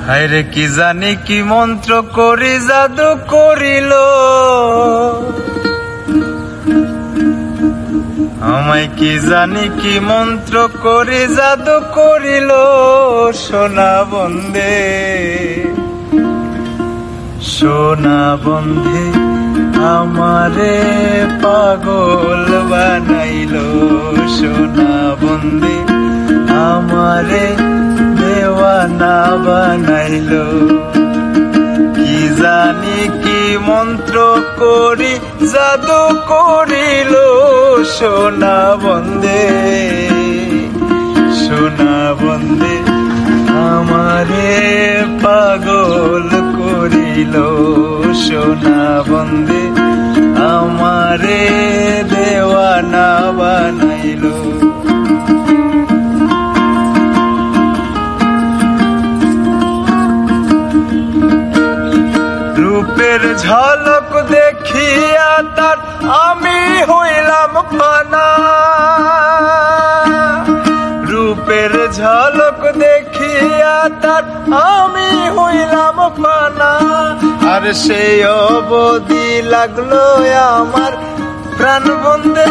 হায়রে কি জানি কি মন্ত্র করি জাদু করিল, আমায় কি জানি কি মন্ত্র করি জাদু করিল। সোনা বন্ধে সোনা বন্ধে আমারে পাগল বানাইলো। সোনা বন্ধে আমারে দেওয়ানা বানাইলো। কি জানি কি মন্ত্র করি জাদু করিল। সোনা বন্ধে সোনা বন্ধে আমারে পাগল করিল। সোনা বন্ধে আমারে দেওয়ানা বানাইল। রূপের ঝলক দেখিয়া তার আমি হইলাম ফানা। রূপের ঝলক দেখিয়া তার আমি হইলাম ফানা। আর সেই অবধি লাগলো আমার প্রাণ বন্ধে।